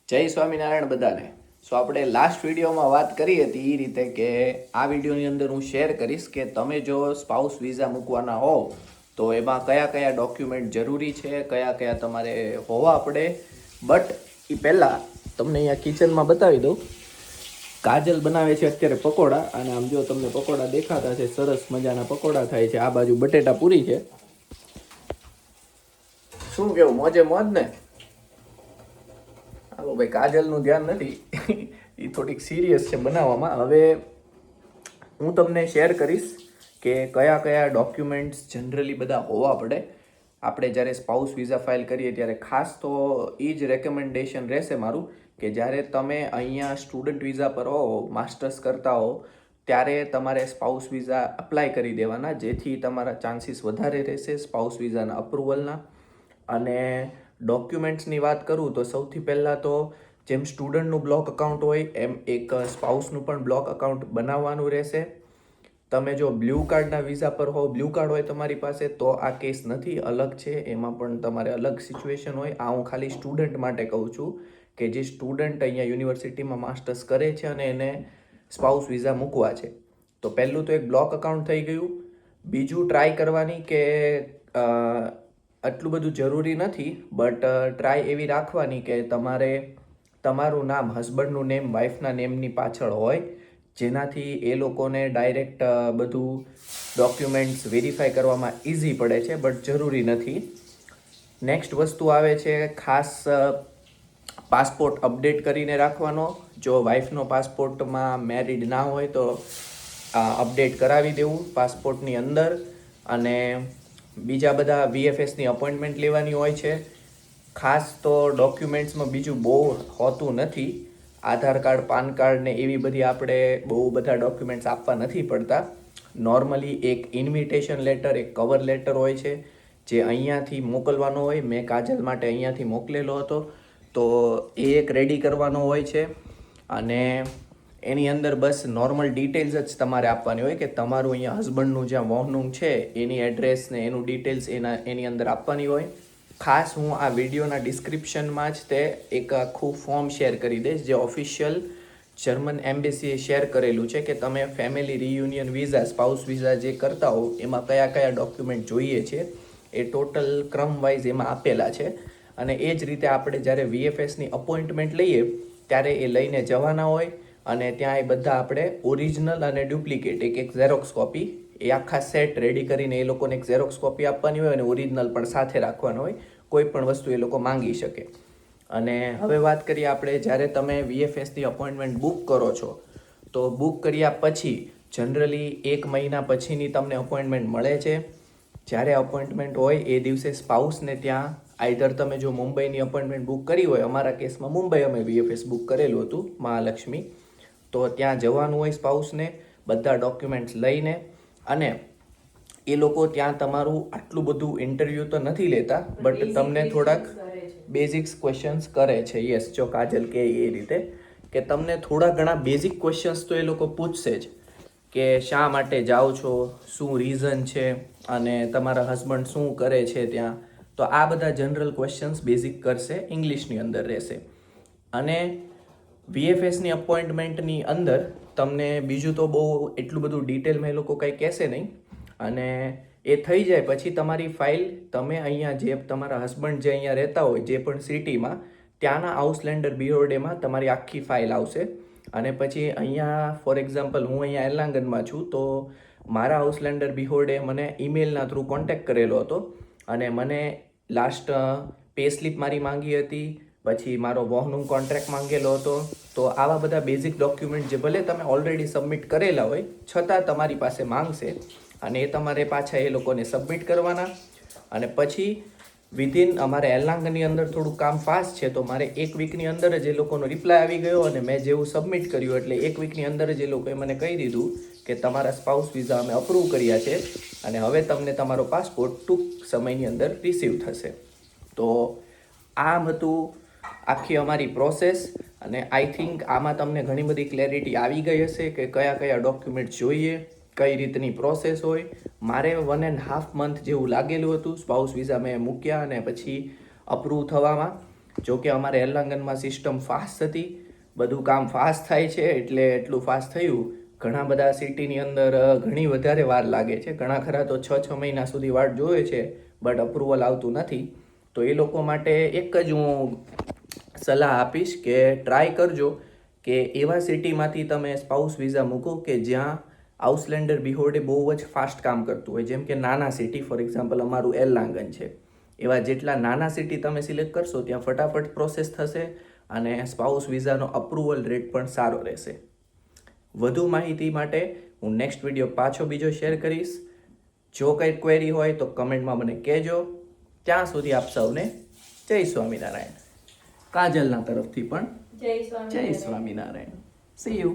જય સ્વામિનારાયણ બધાને. આપણે લાસ્ટ વિડીયોમાં વાત કરી હતી એ રીતે કે આ વિડીયોની અંદર હું શેર કરીશ કે તમે જો સ્પાઉસ વિઝા મૂકવાના હો તો એમાં કયા કયા ડોક્યુમેન્ટ જરૂરી છે, કયા કયા તમારે હોવા પડે. બટ એ પહેલાં તમને અહીંયા કિચનમાં બતાવી દઉં. કાજલ બનાવે છે અત્યારે પકોડા, અને આમ જો તમને પકોડા દેખાતા છે, સરસ મજાના પકોડા થાય છે. આ બાજુ બટેટા પૂરી છે. શું કેવું, મોજે મોજ ને? હાલો ભાઈ, કાજલનું ધ્યાન નથી, એ થોડીક સિરિયસ છે બનાવવામાં. હવે હું તમને શેર કરીશ કે કયા કયા ડોક્યુમેન્ટ્સ જનરલી બધા હોવા પડે આપણે જ્યારે સ્પાઉસ વિઝા ફાઇલ કરીએ ત્યારે. ખાસ તો એ જ રેકમેન્ડેશન રહેશે મારું કે જ્યારે તમે અહીંયા સ્ટુડન્ટ વિઝા પર હો, માસ્ટર્સ કરતા હો, ત્યારે તમારે સ્પાઉસ વિઝા અપ્લાય કરી દેવાના, જેથી તમારા ચાન્સીસ વધારે રહેશે સ્પાઉસ વિઝાના અપ્રુવલના. અને ડોક્યુમેન્ટ્સની વાત કરું તો સૌથી પહેલાં તો જેમ સ્ટુડન્ટનું બ્લોક અકાઉન્ટ હોય એમ એક સ્પાઉસનું પણ બ્લોક અકાઉન્ટ બનાવવાનું રહેશે. તમે જો બ્લુ કાર્ડના વિઝા પર હો, બ્લુ કાર્ડ હોય તમારી પાસે, તો આ કેસ નથી, અલગ છે, એમાં પણ તમારે અલગ સિચ્યુએશન હોય. આ હું ખાલી સ્ટુડન્ટ માટે કહું છું કે જે સ્ટુડન્ટ અહીંયા યુનિવર્સિટીમાં માસ્ટર્સ કરે છે અને એને સ્પાઉસ વિઝા મૂકવા છે. તો પહેલું તો એક બ્લોક અકાઉન્ટ થઈ ગયું. બીજું ટ્રાય કરવાની કે આટલું બધું જરૂરી નથી, બટ ટ્રાય એવી રાખવાની કે તમારે તમારું નામ, હસબન્ડનું નેમ વાઈફના નેમની પાછળ હોય, જેનાથી એ લોકોને ડાયરેક્ટ બધું ડોક્યુમેન્ટ્સ વેરીફાઈ કરવામાં ઇઝી પડે છે, બટ જરૂરી નથી. નેક્સ્ટ વસ્તુ આવે છે ખાસ પાસપોર્ટ અપડેટ કરીને રાખવાનો. જો વાઈફનો પાસપોર્ટમાં મેરિડ ના હોય તો અપડેટ કરાવી દેવું પાસપોર્ટની અંદર. અને બીજા બધા VFSની અપોઇન્ટમેન્ટ લેવાની હોય છે. ખાસ તો ડોક્યુમેન્ટ્સમાં બીજું બહુ હોતું નથી. આધાર કાર્ડ, પાન કાર્ડ ને એવી બધી આપણે બહુ બધા ડોક્યુમેન્ટ્સ આપવા નથી પડતા. નોર્મલી એક ઇન્વિટેશન લેટર, એક કવર લેટર હોય છે જે અહીંયાથી મોકલવાનો હોય. મેં કાજલ માટે અહીંયાથી મોકલેલો હતો, તો એ એક રેડી કરવાનો હોય છે. અને એની અંદર બસ નોર્મલ ડિટેલ્સ જ તમારે આપવાની હોય કે તમારું અહીંયા હસબન્ડનું જ્યાં વોહનું છે એની એડ્રેસ ને એનું ડિટેલ્સ એની અંદર આપવાની હોય. ખાસ હું આ વિડીયોના ડિસ્ક્રિપ્શનમાં જ તે એક આખું ફોર્મ શેર કરી દઈશ જે ઓફિશિયલ જર્મન એમ્બેસીએ શેર કરેલું છે કે તમે family reunion visa, spouse visa જે કરતા હો એમાં કયા કયા ડોક્યુમેન્ટ જોઈએ છે, એ ટોટલ ક્રમ વાઇઝ એમાં આપેલા છે. અને એ જ રીતે આપણે જ્યારે VFSની અપોઇન્ટમેન્ટ લઈએ ત્યારે એ લઈને જવાના હોય. અને ત્યાં એ બધા આપણે ઓરિજિનલ અને ડુપ્લિકેટ એક એક ઝેરોક્સ કોપી, એ આખા સેટ રેડી કરીને એ લોકોને એક ઝેરોક્સ કોપી આપવાની હોય અને ઓરિજિનલ પણ સાથે રાખવાનો હોય. કોઈ પણ વસ્તુ એ લોકો માંગી શકે. અને હવે વાત કરીએ આપણે, જ્યારે તમે VFSની અપોઇન્ટમેન્ટ બુક કરો છો તો બુક કર્યા પછી જનરલી 1 મહિના પછીની તમને અપોઇન્ટમેન્ટ મળે છે. જ્યારે અપોઇન્ટમેન્ટ હોય એ દિવસે સ્પાઉસને ત્યાં આઈધર તમે જો મુંબઈની અપોઇન્ટમેન્ટ બુક કરી હોય, અમારા કેસમાં મુંબઈ અમે VFS બુક કરેલું હતું મહાલક્ષ્મી, તો ત્યાં જવાનું હોય સ્પાઉસને બધા ડોક્યુમેન્ટ્સ લઈને. અને એ લોકો ત્યાં તમારું આટલું બધું ઇન્ટરવ્યૂ તો નથી લેતા, બટ તમને થોડાક બેઝિક્સ ક્વેશ્ચન્સ કરે છે. યસ, જો કાજલ કે એ રીતે કે તમને થોડા ઘણા બેઝિક ક્વેશ્ચન્સ તો એ લોકો પૂછશે જ કે શા માટે જાઓ છો, શું રીઝન છે, અને તમારા હસબન્ડ શું કરે છે ત્યાં. તો આ બધા જનરલ ક્વેશ્ચન્સ બેઝિક કરશે, ઇંગ્લિશની અંદર રહેશે. અને VFSની અપોઇન્ટમેન્ટની અંદર તમને બીજું તો બહુ એટલું બધું ડિટેલમાં એ લોકો કંઈ કહેશે નહીં. અને એ થઈ જાય પછી તમારી ફાઇલ તમે અહીંયા જે તમારા હસબન્ડ જે અહીંયા રહેતા હોય જે પણ સિટીમાં, ત્યાંના આઉસલેન્ડર બિયોર્ડેમાં તમારી આખી ફાઇલ આવશે. અને પછી અહીંયા ફોર એક્ઝામ્પલ હું અહીંયા એર્લાંગનમાં છું, તો મારા આઉસલેન્ડર બિહોર્ડે મને ઈમેલના થ્રુ કોન્ટેક્ટ કરેલો હતો અને મને લાસ્ટ પે સ્લિપ મારી માંગી હતી, પછી મારો વોહનું કોન્ટ્રાક્ટ માંગેલો હતો. તો આવા બધા બેઝિક ડોક્યુમેન્ટ જે ભલે તમે ઓલરેડી સબમિટ કરેલા હોય છતાં તમારી પાસે માંગશે, અને એ તમારે પાછા એ લોકોને સબમિટ કરવાના. અને પછી વિધિન અમારે એર્લાંગનની અંદર થોડું કામ ફાસ્ટ છે, તો મારે 1 વીકની અંદર જ એ લોકોનો રિપ્લાય આવી ગયો. અને મેં જેવું સબમિટ કર્યું એટલે 1 વીકની અંદર જ એ લોકોએ મને કહી દીધું કે તમારા સ્પાઉસ વિઝા અમે અપ્રૂવ કર્યા છે અને હવે તમને તમારો પાસપોર્ટ ટૂંક સમયની અંદર રિસીવ થશે. તો આમ હતું આખી અમારી પ્રોસેસ. અને આઈ થિંક આમાં તમને ઘણી બધી ક્લેરિટી આવી ગઈ હશે કે કયા કયા ડોક્યુમેન્ટ જોઈએ, કઈ રીતની પ્રોસેસ હોય. મારે 1.5 month જેવું લાગેલું હતું સ્પાઉસ વિઝા મેં મૂક્યા અને પછી અપ્રૂવ થવામાં. જો કે અમારે એરલાંગનમાં સિસ્ટમ ફાસ્ટ હતી, બધું કામ ફાસ્ટ થાય છે એટલે એટલું ફાસ્ટ થયું. ઘણા બધા સિટીની અંદર ઘણી વધારે વાર લાગે છે, ઘણા ખરા તો 6 મહિના સુધી વાટ જોવે છે બટ અપ્રુવલ આવતું નથી. તો એ લોકો માટે એક જ હું સલાહ આપીશ કે ટ્રાય કરજો કે એવા સિટીમાંથી તમે સ્પાઉસ વિઝા મૂકો કે જ્યાં આઉસલેન્ડર બિહોર્ડે બહુ જ ફાસ્ટ કામ કરતું હોય. જેમ કે નાના સિટી, ફોર એક્ઝામ્પલ અમારું એરલાંગન છે, એવા જેટલા નાના સિટી તમે સિલેક્ટ કરશો ત્યાં ફટાફટ પ્રોસેસ થશે અને સ્પાઉસ વિઝાનો અપ્રુવલ રેટ પણ સારો રહેશે. વધુ માહિતી માટે હું નેક્સ્ટ વિડીયો પાછો બીજો શેર કરીશ. જો કંઈ ક્વેરી હોય તો કમેન્ટમાં મને કહેજો. ત્યાં સુધી આપ સૌને જય સ્વામિનારાયણ. કાજલના તરફથી પણ જય સ્વામિનારાયણ. C you.